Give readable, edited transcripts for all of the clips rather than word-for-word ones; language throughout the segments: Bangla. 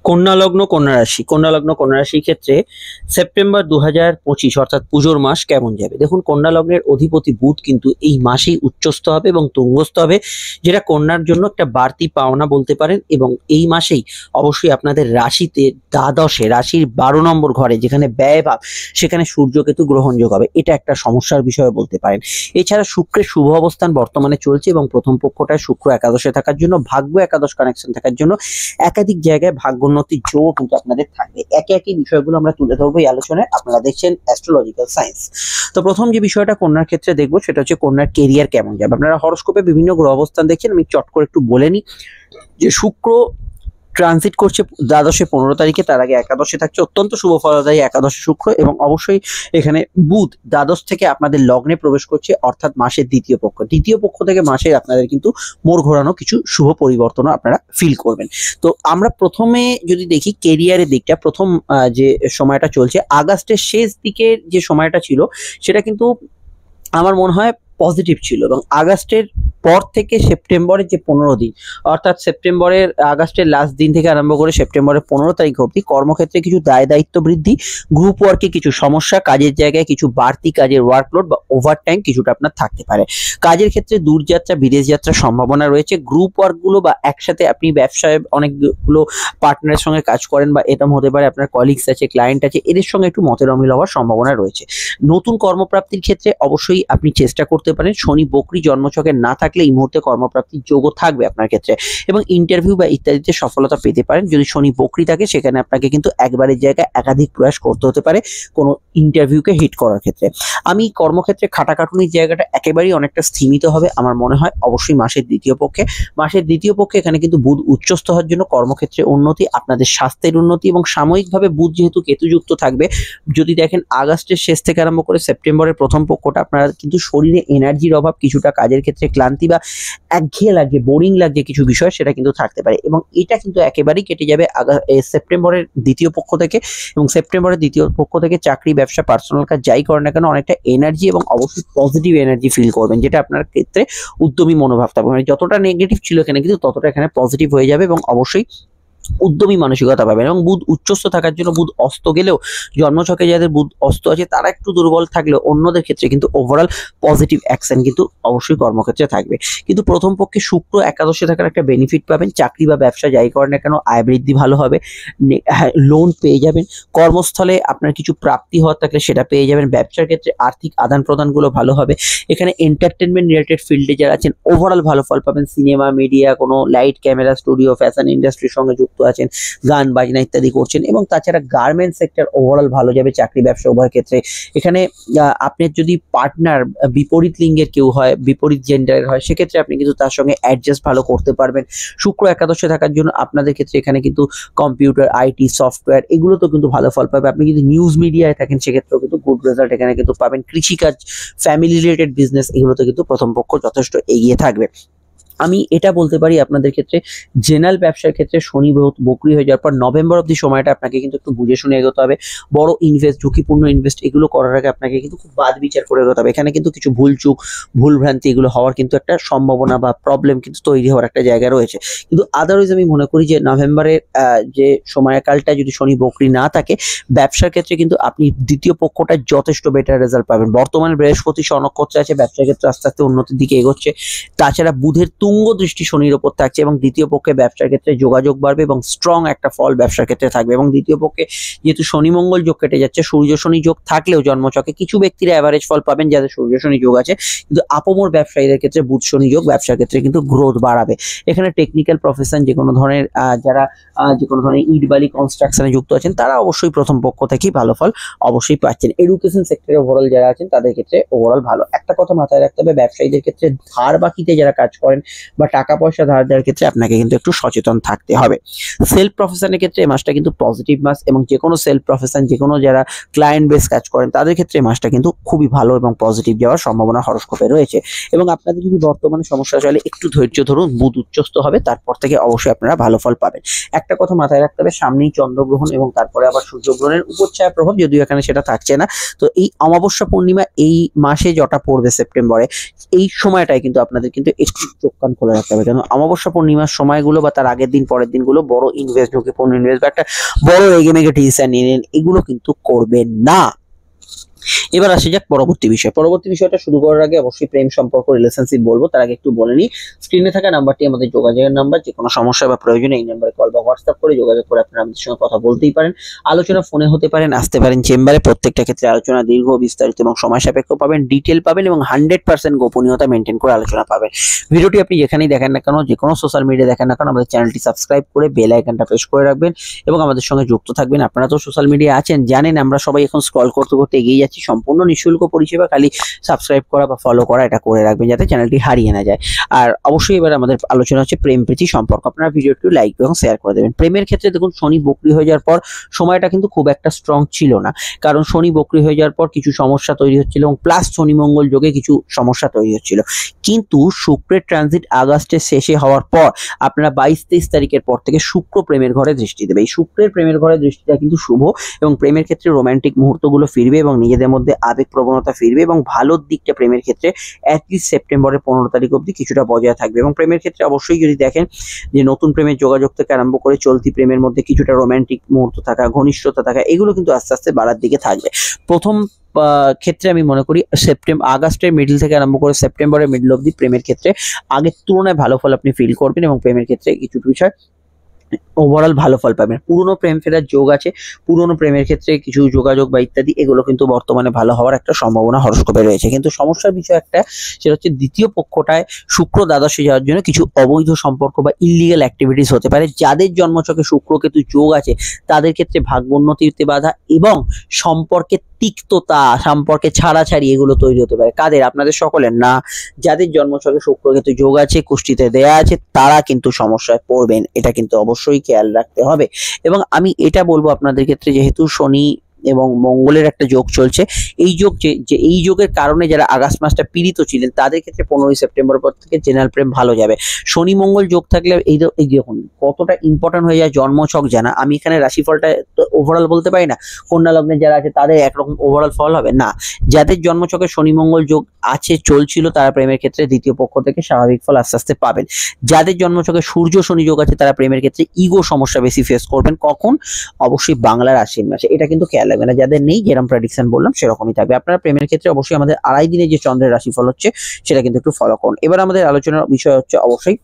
কন্যা রাশির ক্ষেত্রে সেপ্টেম্বর 2025 অর্থাৎ পুজোর মাস কেমন যাবে। দেখুন, কন্যা লগ্নের অধিপতি বুধ কিন্তু এই মাসেই উচ্চস্থ হবে এবং তুঙ্গস্থ হবে, যেটা কন্যার জন্য একটা বাড়তি পাওনা বলতে পারেন। এবং এই মাসেই অবশ্যই আপনাদের রাশিতে দ্বাদশে, রাশির 12 নম্বর ঘরে যেখানে ব্যয়ভাব, সেখানে সূর্যকেতু গ্রহণযোগ হবে। এটা একটা সমস্যার বিষয় বলতে পারেন। এছাড়া শুক্রের শুভ অবস্থান বর্তমানে চলছে এবং প্রথম পক্ষটায় শুক্র একাদশে থাকার জন্য, ভাগ্য একাদশ কানেকশন থাকার জন্য একাধিক জায়গায় ভাগ্যোন্নতির যোগ কিন্তু আপনাদের থাকবে। একে একে বিষয়গুলো আমরা তুলে ধরবো এই আলোচনায়। আপনারা দেখছেন অ্যাস্ট্রোলজিক্যাল সায়েন্স। তো প্রথম যে বিষয়টা কন্যার ক্ষেত্রে দেখবো সেটা হচ্ছে কন্যার কেরিয়ার কেমন যাবে। আপনারা হরোস্কোপে বিভিন্ন গ্রহ অবস্থান দেখছেন, আমি চট করে একটু বলে নিই যে শুক্র ট্রানজিট করছে দ্বাদশে 15 তারিখে, তার আগে একাদশে থাকছে, অত্যন্ত শুভ ফলদায়ী একাদশে শুক্র। এবং অবশ্যই এখানে বুধ দ্বাদশ থেকে আপনাদের লগ্নে প্রবেশ করছে, অর্থাৎ মাসের দ্বিতীয় পক্ষ থেকে মাসের আপনাদের কিন্তু মোড় ঘোরানো কিছু শুভ পরিবর্তনও আপনারা ফিল করবেন। তো আমরা প্রথমে যদি দেখি কেরিয়ারের দিকটা, প্রথম যে সময়টা চলছে আগস্টের শেষ দিকের যে সময়টা ছিল, সেটা কিন্তু আমার মনে হয় পজিটিভ ছিল। এবং আগস্টের পর থেকে সেপ্টেম্বরের যে 15 দিন, অর্থাৎ আগস্টের লাস্ট দিন থেকে আরম্ভ করে সেপ্টেম্বরের 15 তারিখ অবধি কর্মক্ষেত্রে কিছু দায় দায়িত্ব বৃদ্ধি, গ্রুপ ওয়ার্কে কিছু সমস্যা, কাজের জায়গায় কিছু বাড়তি কাজের ওয়ার্কলোড বা ওভারটাইম কিছুটা আপনার থাকতে পারে। কাজের ক্ষেত্রে দূরযাত্রা, বিদেশ যাত্রার সম্ভাবনা রয়েছে। গ্রুপ ওয়ার্কগুলো বা একসাথে আপনি ব্যবসায় অনেকগুলো পার্টনারের সঙ্গে কাজ করেন, বা এরকম হতে পারে আপনার কলিগস আছে, ক্লায়েন্ট আছে, এদের সঙ্গে একটু মতের অমিল হওয়ার সম্ভাবনা রয়েছে। নতুন কর্মপ্রাপ্তির ক্ষেত্রে অবশ্যই আপনি চেষ্টা করতে পারেন। শনি বকরি জন্মছকে না থাকলে এই মুহূর্তে কর্মপ্রাপ্তির যোগও থাকবে আপনার ক্ষেত্রে, এবং ইন্টারভিউ বা ইত্যাদিতে সফলতা পেতে পারেন। যদি শনি বকরি থাকে সেখানে আপনাকে কিন্তু একবারের জায়গায় একাধিক প্রয়াস করতে হতে পারে কোনো ইন্টারভিউকে হিট করার ক্ষেত্রে। আমি কর্মক্ষেত্রে খাটাখাটুনির জায়গাটা একেবারেই অনেকটা স্থিমিত হবে আমার মনে হয় অবশ্যই মাসের দ্বিতীয় পক্ষে। এখানে কিন্তু বুধ উচ্চস্থ হওয়ার জন্য কর্মক্ষেত্রে উন্নতি, আপনাদের স্বাস্থ্যের উন্নতি, এবং সাময়িকভাবে বুধ যেহেতু কেতুযুক্ত থাকবে, যদি দেখেন আগস্টের শেষ থেকে আরম্ভ করে সেপ্টেম্বরের প্রথম পক্ষটা আপনারা কিন্তু শরীরে এনার্জির অভাব, কিছুটা কাজের ক্ষেত্রে ক্লান্তি বা একঘেয়ে লাগছে, বোরিং লাগছে কিছু বিষয়, সেটা কিন্তু থাকতে পারে। এবং এটা কিন্তু একেবারেই কেটে যাবে সেপ্টেম্বরের দ্বিতীয় পক্ষ থেকে। এবং সেপ্টেম্বরের দ্বিতীয় পক্ষ থেকে চাকরি, ব্যবসা, পার্সোনাল কাজ যাই করেন না কেন, অনেকটা এনার্জি এবং অবশ্যই পজিটিভ এনার্জি ফিল করবেন, যেটা আপনার ক্ষেত্রে উদ্যমী মনোভাব থাকবে। মানে যতটা নেগেটিভ ছিল এখানে কিন্তু ততটা এখানে পজিটিভ হয়ে যাবে, এবং অবশ্যই উদ্যমী মানসিকতা পাবেন। এবং বুধ উচ্চস্থ থাকার জন্য, বুধ অস্ত গেলেও জন্মছকে যাদের বুধ অস্ত আছে তারা একটু দুর্বল থাকলেও অন্যদের ক্ষেত্রে কিন্তু ওভারঅল পজিটিভ অ্যাকশন কিন্তু অবশ্যই কর্মক্ষেত্রে থাকবে। কিন্তু প্রথম পক্ষে শুক্র একাদশে থাকার একটা বেনিফিট পাবেন। চাকরি বা ব্যবসা যাই করেন না কেন আয় বৃদ্ধি ভালো হবে, লোন পেয়ে যাবেন, কর্মস্থলে আপনার কিছু প্রাপ্তি হওয়ার থাকলে সেটা পেয়ে যাবেন, ব্যবসার ক্ষেত্রে আর্থিক আদান প্রদানগুলো ভালো হবে। এখানে এন্টারটেনমেন্ট রিলেটেড ফিল্ডে যারা আছেন ওভারঅল ভালো ফল পাবেন। সিনেমা, মিডিয়া, কোনো লাইট, ক্যামেরা, স্টুডিও, ফ্যাশন ইন্ডাস্ট্রির সঙ্গে যুক্ত আছেন, গান বাজনা ইত্যাদি করছেন। এবং তাছাড়া গার্মেন্টস সেক্টর ওভারঅল ভালো যাবে, চাকরি ব্যবসা উভয় ক্ষেত্রে। এখানে আপনার যদি পার্টনার বিপরীত লিঙ্গের কেউ হয়, বিপরীত জেন্ডারের হয়, সেক্ষেত্রে আপনি কিন্তু তার সঙ্গে অ্যাডজাস্ট ভালো করতে পারবেন। শুক্র একাদশে থাকার জন্য আপনাদের ক্ষেত্রে এখানে কিন্তু কম্পিউটার, আইটি, সফটওয়্যার এগুলো তো কিন্তু ভালো ফল পাবে। আপনি যদি নিউজ মিডিয়ায় থাকেন সেক্ষেত্রেও কিন্তু গুড রেজাল্ট এখানে কিন্তু পাবেন। কৃষিকাজ, ফ্যামিলি রিলেটেড বিজনেস এগুলোতে কিন্তু প্রথম পক্ষ যথেষ্ট এগিয়ে থাকবে। আমি এটা বলতে পারি আপনাদের ক্ষেত্রে জেনারেল ব্যবসার ক্ষেত্রে শনি বকরি হয়ে যাওয়ার পর নভেম্বর অব্দি সময়টা আপনাকে কিন্তু একটু বুঝে শুনে এগোতে হবে। বড় ইনভেস্ট, ঝুঁকিপূর্ণ ইনভেস্ট এগুলো করার আগে আপনাকে কিন্তু খুব বাদ বিচার করে এগোতে হবে। এখানে কিন্তু কিছু ভুল ভ্রান্তি এগুলো হওয়ার কিন্তু একটা সম্ভাবনা বা প্রবলেম কিন্তু তৈরি হওয়ার একটা জায়গা রয়েছে। কিন্তু আদারওয়াইজ আমি মনে করি যে নভেম্বরের যে সময়কালটা যদি শনি বকরি না থাকে, ব্যবসার ক্ষেত্রে কিন্তু আপনি দ্বিতীয় পক্ষটা যথেষ্ট বেটার রেজাল্ট পাবেন। বর্তমানে বৃহস্পতি স্বনক্ষত্রে আছে, ব্যবসার ক্ষেত্রে আস্তে আস্তে উন্নতির দিকে এগোচ্ছে। তাছাড়া বুধের তুঙ্গ দৃষ্টি শনির ওপর থাকছে, এবং দ্বিতীয় পক্ষে ব্যবসার ক্ষেত্রে যোগাযোগ বাড়বে এবং স্ট্রং একটা ফল ব্যবসার ক্ষেত্রে থাকবে। এবং দ্বিতীয় পক্ষে যেহেতু শনি মঙ্গল যোগ কেটে যাচ্ছে, সূর্য শনি যোগ থাকলেও জন্মছকে কিছু ব্যক্তিরা অ্যাভারেজ ফল পাবেন যাদের সূর্য শনি যোগ আছে, কিন্তু আপমর ব্যবসায়ীদের ক্ষেত্রে বুধ শনি যোগ ব্যবসার ক্ষেত্রে কিন্তু গ্রোথ বাড়াবে। এখানে টেকনিক্যাল প্রফেশন যে কোনো ধরনের যারা যে কোনো ধরনের ইট বালি কনস্ট্রাকশনে যুক্ত আছেন তারা অবশ্যই প্রথম পক্ষ থেকেই ভালো ফল অবশ্যই পাচ্ছেন। এডুকেশন সেক্টরে ওভারঅল যারা আছেন তাদের ক্ষেত্রে ওভারঅল ভালো। একটা কথা মাথায় রাখতে হবে, ব্যবসায়ীদের ক্ষেত্রে ধার বাকিতে যারা কাজ করেন বা টাকা পয়সা ধার দেওয়ার ক্ষেত্রে আপনাকে কিন্তু একটু সচেতন থাকতে হবে। সেলফ প্রফেশনের ক্ষেত্রে এই মাসটা কিন্তু পজিটিভ মাস, এবং যে কোনো সেলফ প্রফেশন, যে কোনো যারা ক্লায়েন্ট বেস কাজ করেন তাদের ক্ষেত্রে এই মাসটা কিন্তু খুবই ভালো এবং পজিটিভ যাওয়ার সম্ভাবনা হরোস্কোপে রয়েছে। এবং আপনাদের যদি বর্তমানে সমস্যা চলে একটু ধৈর্য ধরুন, বুধ উচ্চস্থ হবে, তারপর থেকে অবশ্যই আপনারা ভালো ফল পাবেন। একটা কথা মাথায় রাখতে হবে, সামনেই চন্দ্রগ্রহণ এবং তারপরে আবার সূর্যগ্রহণের উপচ্ছায়া প্রভাব, যদিও এখানে সেটা থাকছে না। তো এই অমাবস্যা পূর্ণিমা এই মাসে যটা পড়বে সেপ্টেম্বরে, এই সময়টায় কিন্তু আপনাদের কিন্তু একটু চোখ কান খোলা রাখতে হবে, কেন অমাবস্যা পূর্ণিমার সময়গুলো বা তার আগের দিন পরের দিনগুলো বড় ইনভেস্ট, ঝুঁকিপূর্ণ ইনভেস্ট বা একটা বড় এগেমেগে ডিসিশন নিলেন, এগুলো কিন্তু করবেন না। এবার আসে যাক পরবর্তী বিষয়। পরবর্তী বিষয়টা শুরু করার আগে অবশ্যই প্রেম সম্পর্ক রিলেশনশিপ বলবো, তার আগে একটু বলে নিই, স্ক্রিনে থাকা নাম্বারটি আমাদের যোগাযোগের নাম্বার। যে কোনো সমস্যা বা প্রয়োজনে এই নাম্বারে কল বা হোয়াটসঅ্যাপ করে যোগাযোগ করে আপনারা আমাদের সঙ্গে কথা বলতেই পারেন। আলোচনা ফোনে হতে পারেন, আসতে পারেন চেম্বারে। প্রত্যেকটা ক্ষেত্রে আলোচনা দীর্ঘ, বিস্তারিত এবং সময় সাপেক্ষ পাবেন, ডিটেল পাবেন এবং 100% গোপনীয়তা মেনটেন করে আলোচনা পাবেন। ভিডিওটি আপনি যেখানেই দেখেন না কেন, যে কোনো সোশ্যাল মিডিয়া দেখেন না কেন, আমাদের চ্যানেলটি সাবস্ক্রাইব করে বেল আইকনটা প্রেস করে রাখবেন এবং আমাদের সঙ্গে যুক্ত থাকবেন। আপনারা তো সোশ্যাল মিডিয়া আছেন, জানেন আমরা সবাই এখন স্ক্রল করতে করতে এগিয়ে যাচ্ছি। সম্পূর্ণ নিঃশুল্ক পরিষেবা, খালি সাবস্ক্রাইব করা বা ফলো করা এটা করে রাখবেন যাতে চ্যানেলটি হারিয়ে না যায়। আর অবশ্যই এবার আমাদের আলোচনা হচ্ছে প্রেম প্রীতি সম্পর্ক। আপনারা ভিডিওটি লাইক এবং শেয়ার করে দেবেন। প্রেমের ক্ষেত্রে দেখুন, শনি বক্রী হয়ে যাওয়ার পর সময়টা কিন্তু খুব একটা স্ট্রং ছিল না, কারণ শনি বক্রী হয়ে যাওয়ার পর কিছু সমস্যা তৈরি হচ্ছিল এবং প্লাস শনি মঙ্গল যোগে কিছু সমস্যা তৈরি হচ্ছিল। কিন্তু শুক্রের ট্রানজিট আগস্টের শেষে হওয়ার পর আপনারা 22-23 তারিখের পর থেকে শুক্র প্রেমের ঘরে দৃষ্টি দেবে। এই শুক্রের প্রেমের ঘরে দৃষ্টিটা কিন্তু শুভ এবং প্রেমের ক্ষেত্রে রোমান্টিক মুহূর্তগুলো ফিরবে এবং নিজেদের মধ্যে আবেগ প্রবণতা ফিরবে এবং ভালোর দিকটা প্রেমের ক্ষেত্রে অ্যাটলিস্ট সেপ্টেম্বরের 15 তারিখ অবধি কিছুটা বজায় থাকবে। এবং প্রেমের ক্ষেত্রে অবশ্যই যদি দেখেন যে নতুন প্রেমের যোগাযোগ থেকে আরম্ভ করে চলতি প্রেমের মধ্যে কিছুটা রোমান্টিক মুহূর্ত থাকা, ঘনিষ্ঠতা থাকা, এগুলো কিন্তু আস্তে আস্তে বাড়ার দিকে থাকবে। প্রথম ক্ষেত্রে আমি মনে করি আগস্টের মিডল থেকে আরম্ভ করে সেপ্টেম্বরের মিডল অবধি প্রেমের ক্ষেত্রে আগের তুলনায় ভালো ফল আপনি ফিল করবেন এবং প্রেমের ক্ষেত্রে কিছু বিষয় ওভারঅল ভালো ফল পাবেন। পুরনো প্রেম ফেরার যোগ আছে, পুরনো প্রেমের ক্ষেত্রে কিছু যোগাযোগ বা ইত্যাদি, এগুলো কিন্তু বর্তমানে ভালো হওয়ার একটা সম্ভাবনা হরস্কোপে রয়েছে। কিন্তু সমস্যার বিষয় একটা, সেটা হচ্ছে দ্বিতীয় পক্ষটায় শুক্র দ্বাদশে যাওয়ার জন্য কিছু অবৈধ সম্পর্ক বা ইলিগাল অ্যাক্টিভিটিস হতে পারে। যাদের জন্মছকে শুক্র কেতু যোগ আছে তাদের ক্ষেত্রে ভাগ্যোন্নতিতে বাধা এবং সম্পর্কে তিক্ততা, সম্পর্কে ছাড়াছাড়ি এগুলো তৈরি হতে পারে। কাদের? আপনাদের সকলের না। যাদের জন্মছকে শুক্র কেতু যোগ আছে, কুষ্টিতে দেয়া আছে, তারা কিন্তু সমস্যায় পড়বেন, এটা কিন্তু অবশ্যই খেয়াল রাখতে হবে। এবং আমি এটা বলবো আপনাদের ক্ষেত্রে, যেহেতু শনি এবং মঙ্গলের একটা যোগ চলছে, এই যোগ যে এই যোগের কারণে যারা আগস্ট মাসটা পীড়িত ছিলেন তাদের ক্ষেত্রে 15 সেপ্টেম্বর পর থেকে জেনারেল প্রেম ভালো যাবে। শনি মঙ্গল যোগ থাকলে এই দেখুন কতটা ইম্পর্টেন্ট হয়ে যায় জন্মছক জানা। আমি এখানে রাশিফলটা ওভারঅল বলতে পারি না, কন্যা লগ্নে যারা আছে তাদের একরকম ওভারঅল ফল হবে না। যাদের জন্মছকে শনি মঙ্গল যোগ আছে, চলছিল, তারা প্রেমের ক্ষেত্রে দ্বিতীয় পক্ষ থেকে স্বাভাবিক ফল আস্তে আস্তে পাবেন। যাদের জন্মছকে সূর্য শনি যোগ আছে তারা প্রেমের ক্ষেত্রে ইগো সমস্যা বেশি ফেস করবেন। কখন? অবশ্যই বাংলার আশ্বিন মাসে। এটা কিন্তু খেয়াল রাখবেন। না যাদের নেই, যেরকম প্রেডিকশন বললাম সেরকমই থাকবে। আপনারা প্রেমের ক্ষেত্রে অবশ্যই আমাদের 2.5 দিনে যে চন্দ্রের রাশিফল হচ্ছে সেটা কিন্তু একটু ফলো করুন। এবার আমাদের আলোচনার বিষয় হচ্ছে অবশ্যই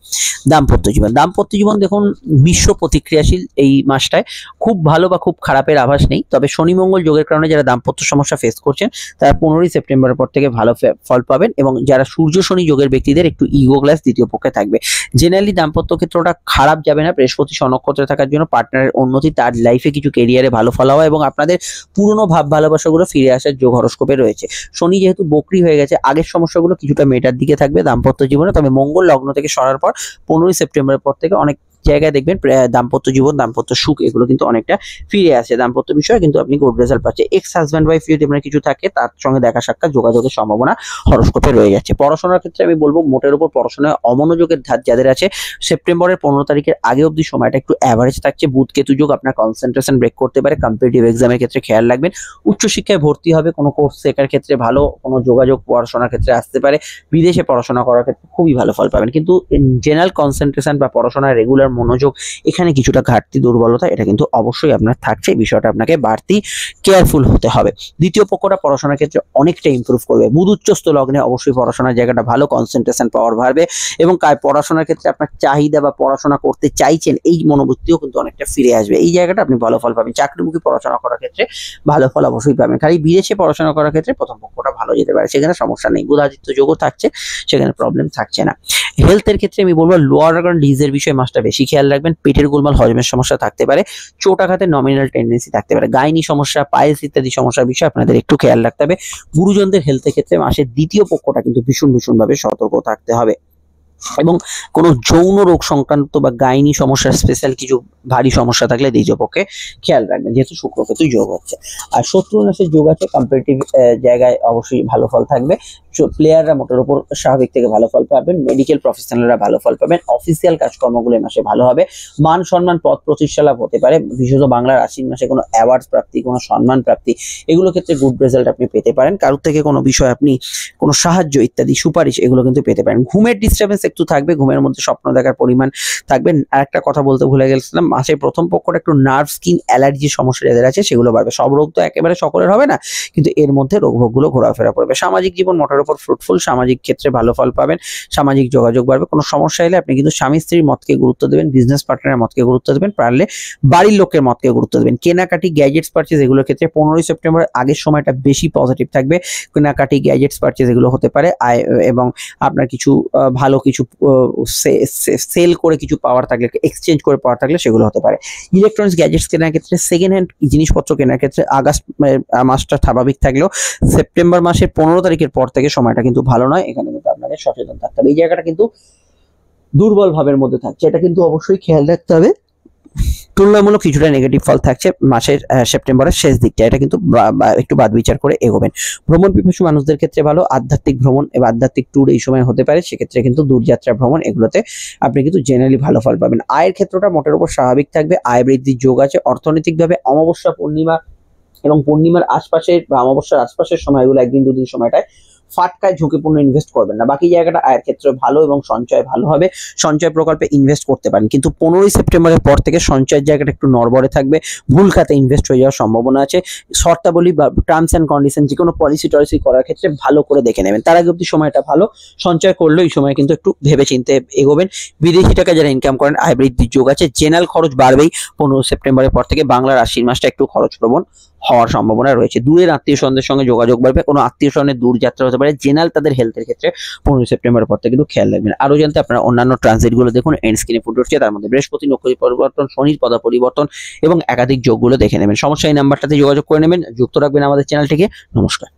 দাম্পত্য জীবন। দাম্পত্য জীবন দেখুন মিশ্র প্রতিক্রিয়াশীল এই মাসটায়, খুব ভালো বা খুব খারাপের আভাস নেই। তবে শনি মঙ্গল যোগের কারণে যারা দাম্পত্য সমস্যা ফেস করছেন তারা 15 সেপ্টেম্বরের পর থেকে ভালো ফল পাবেন এবং যারা সূর্য শনি যোগের ব্যক্তিদের একটু ইগো ক্লাস দ্বিতীয় পক্ষে থাকবে। জেনারেলি দাম্পত্য ক্ষেত্রটা খারাপ যাবে না। বৃহস্পতি নক্ষত্রে থাকার জন্য পার্টনারের উন্নতি, তার লাইফে কিছু কেরিয়ারে ভালো ফল হওয়া এবং আপনাদের পুরনো ভাব ভালোবাসাগুলো ফিরে আসার যোগ হরস্কোপে রয়েছে। শনি যেহেতু বক্রী হয়ে গেছে, আগের সমস্যাগুলো কিছুটা মেটার দিকে থাকবে দাম্পত্য জীবনে। তবে মঙ্গল লগ্ন থেকে সরার পর 15 সেপ্টেম্বরের পর থেকে অনেক জায়গায় দেখবেন দাম্পত্য জীবন, দাম্পত্য সুখ এগুলো কিন্তু অনেকটা ফিরে আসে। দাম্পত্য বিষয়ে কিন্তু আপনি গুড রেজাল্ট পাচ্ছেন। এক্স হাজব্যান্ড ওয়াইফ যদি আপনার কিছু থাকে তার সঙ্গে দেখা সাক্ষাৎ যোগাযোগের সম্ভাবনা হরস্কোপে রয়ে যাচ্ছে। পড়াশোনার ক্ষেত্রে আমি বলবো মোটের উপর পড়াশোনায় অমনোযোগের ধার যাদের আছে, সেপ্টেম্বরের 15 তারিখের আগে অবধি সময়টা একটু অ্যাভারেজ থাকছে। বুধ কেতু যোগ আপনার কনসেন্ট্রেশন ব্রেক করতে পারে। কম্পিটিটিভ এক্সামের ক্ষেত্রে খেয়াল রাখবেন। উচ্চশিক্ষায় ভর্তি হবে, কোনো কোর্স শেখার ক্ষেত্রে ভালো, কোনো যোগাযোগ পড়াশোনার ক্ষেত্রে আসতে পারে। বিদেশে পড়াশোনা করার ক্ষেত্রে খুবই ভালো ফল পাবেন। কিন্তু জেনারেল কনসেন্ট্রেশন বা পড়াশোনার রেগুলার মনোযোগ এখানে কিছুটা ঘাটতি, দুর্বলতা এটা কিন্তু অবশ্যই আপনার থাকছে। এই বিষয়টা আপনাকে বাড়তি কেয়ারফুল হতে হবে। দ্বিতীয় পক্ষটা পড়াশোনার ক্ষেত্রে অনেকটা ইমপ্রুভ করবে। বুধ উচ্চস্থ লগ্নে অবশ্যই পড়াশোনার জায়গাটা ভালো, কনসেন্ট্রেশন পাওয়ার বাড়বে এবং পড়াশোনার ক্ষেত্রে আপনার চাহিদা বা পড়াশোনা করতে চাইছেন এই মনোবৃত্তিও কিন্তু অনেকটা ফিরে আসবে। এই জায়গাটা আপনি ভালো ফল পাবেন। চাকরিমুখী পড়াশোনা করার ক্ষেত্রে ভালো ফল অবশ্যই পাবেন। খালি বিদেশে পড়াশোনা করার ক্ষেত্রে প্রথম পক্ষটা ভালো যেতে পারে, সেখানে সমস্যা নেই। বুধাদিত্য যোগও থাকছে, সেখানে প্রবলেম থাকছে না। হেলথের ক্ষেত্রে আমি বলবো লোয়ার অর্গান ডিজিজের বিষয়ে মাসটা বেশি খেয়াল রাখবেন। পেটের গোলমাল, হজমের সমস্যা থাকতে পারে, চোট আঘাতের নমিনাল টেন্ডেন্সি থাকতে পারে, গাইনি সমস্যা, পাইলস ইত্যাদি সমস্যার বিষয়ে আপনাদের একটু খেয়াল রাখতে হবে। গুরুজনদের হেলথের ক্ষেত্রে মাসের দ্বিতীয় পক্ষটা কিন্তু ভীষণ ভাবে সতর্ক থাকতে হবে এবং কোনো যৌন রোগ সংক্রান্ত বা গাইনি সমস্যার স্পেশাল কিছু ভারী সমস্যা থাকলে দ্বিতীয় পক্ষে খেয়াল রাখবেন, যেহেতু শুক্র কেতু যোগ হচ্ছে। আর শত্রুনাশের যোগ আছে, কম্পিটিটিভ জায়গায় অবশ্যই ভালো ফল থাকবে। প্লেয়াররা মোটের উপর স্বাভাবিক থেকে ভালো ফল পাবেন, মেডিকেল প্রফেশনালরা ভালো ফল পাবেন, অফিসিয়াল কাজকর্মগুলো এই মাসে ভালো হবে, মান সম্মান পদ প্রতিষ্ঠা লাভ হতে পারে। বিশেষত বাংলার আশ্বিন মাসে কোনো অ্যাওয়ার্ড প্রাপ্তি, কোনো সম্মান প্রাপ্তি এগুলো ক্ষেত্রে গুড রেজাল্ট আপনি পেতে পারেন। কারোর থেকে কোনো বিষয় আপনি কোনো সাহায্য ইত্যাদি সুপারিশ এগুলো কিন্তু পেতে পারেন। ঘুমের ডিস্টার্বেন্স একটু থাকবে, ঘুমের মধ্যে স্বপ্ন দেখার পরিমাণ থাকবে। আর একটা কথা বলতে ভুলে গেছিলাম, মাসের প্রথম পক্ষটা একটু নার্ভ, স্কিন, অ্যালার্জির সমস্যা যাদের আছে সেগুলো বাড়বে। সব রোগ তো একেবারে সকলের হবে না, কিন্তু এর মধ্যে রোগভোগগুলো ঘোরাফেরা করবে। সামাজিক জীবন মোটের উপর ফ্রুটফুল, সামাজিক ক্ষেত্রে ভালো ফল পাবেন, সামাজিক যোগাযোগ বাড়বে। কোনো সমস্যা এলে আপনি কিন্তু স্বামী স্ত্রীর মতকে গুরুত্ব দেবেন, বিজনেস পার্টনারের মতকে গুরুত্ব দেবেন, পারলে বাড়ির লোকের মতকে গুরুত্ব দেবেন। কেনাকাটি, গ্যাজেটস পারচেজ এগুলোর ক্ষেত্রে 15ই সেপ্টেম্বর আগের সময়টা বেশি পজিটিভ থাকবে। কেনাকাটি, গ্যাজেটস পারচেজ এগুলো হতে পারে। এবং আপনার কিছু ভালো কিছু সেল করে কিছু পাওয়ার থাকলে, এক্সচেঞ্জ করে পাওয়ার থাকলে সেগুলো হতে পারে। ইলেকট্রনিক্স গ্যাজেটস কেনার ক্ষেত্রে, সেকেন্ড হ্যান্ড জিনিসপত্র কেনার ক্ষেত্রে আগস্ট মাসটা স্বাভাবিক থাকলেও সেপ্টেম্বর মাসের 15 তারিখের পর থেকে সময়টা কিন্তু ভালো নয়। এখানে কিন্তু আপনাদের সচেতন থাকতে হবে। এই জায়গাটা কিন্তু দুর্বল ভাবের মধ্যে থাকছে, এটা কিন্তু অবশ্যই খেয়াল রাখতে হবে। তুলনামূলক কিছুটা নেগেটিভ ফল থাকছে মাসের সেপ্টেম্বরের শেষ দিকটা, এটা কিন্তু একটু বাদ বিচার করে এগোবেন। ভ্রমণ পিপাসু মানুষদের ক্ষেত্রে ভালো, আধ্যাত্মিক ভ্রমণ এবং আধ্যাত্মিক ট্যুর এই সময় হতে পারে, সেক্ষেত্রে কিন্তু দূরযাত্রা ভ্রমণ এগুলোতে আপনি কিন্তু জেনারেলি ভালো ফল পাবেন। আয়ের ক্ষেত্রটা মোটের উপর স্বাভাবিক থাকবে, আয় বৃদ্ধির যোগ আছে। অর্থনৈতিকভাবে অমাবস্যা, পূর্ণিমা এবং পূর্ণিমার আশপাশের বা অমাবস্যার আশপাশের সময়গুলো, একদিন দুদিন সময়টায় ফাটকায় ঝুঁকিপূর্ণ ইনভেস্ট করবেন না। বাকি জায়গাটা আয়ের ক্ষেত্রে ভালো এবং সঞ্চয় ভালো হবে, সঞ্চয় প্রকল্পে ইনভেস্ট করতে পারেন। কিন্তু 15ই সেপ্টেম্বরের পর থেকে সঞ্চয়ের জায়গাটা একটু নড়বড়ে থাকবে, ভুল খাতে ইনভেস্ট হয়ে যাওয়ার সম্ভাবনা আছে। শর্তাবলী বা টার্মস অ্যান্ড কন্ডিশন যে কোনো পলিসি টলিসি করার ক্ষেত্রে ভালো করে দেখে নেবেন। তার আগে অব্দি সময়টা ভালো, সঞ্চয় করলেও এই সময় কিন্তু একটু ভেবে চিন্তে এগোবেন। বিদেশি টাকা যারা ইনকাম করেন আয় বৃদ্ধির যোগ আছে। জেনারেল খরচ বাড়বেই 15 সেপ্টেম্বরের পর থেকে, বাংলার আশ্বিন মাসটা একটু খরচ প্রবণ হওয়ার সম্ভাবনা রয়েছে। দূরের আত্মীয় স্বজনদের সঙ্গে যোগাযোগ বাড়বে, কোনো আত্মীয় স্বজনের দূর যাত্রা হতে পারে। জেনারেল তাদের হেলথের ক্ষেত্রে 15 সেপ্টেম্বরের পর থেকে একটু খেয়াল রাখবেন। আরো জানতে আপনারা অন্যান্য ট্রানজিটগুলো দেখুন, এন্ড স্ক্রিনে ফুটে উঠছে, তার মধ্যে বৃহস্পতি নক্ষত্র পরিবর্তন, শনির পদা পরিবর্তন এবং একাধিক যোগগুলো দেখে নেবেন। সমস্যা এই নাম্বারটাতে যোগাযোগ করে নেবেন, যুক্ত রাখবেন আমাদের চ্যানেলটিকে। নমস্কার।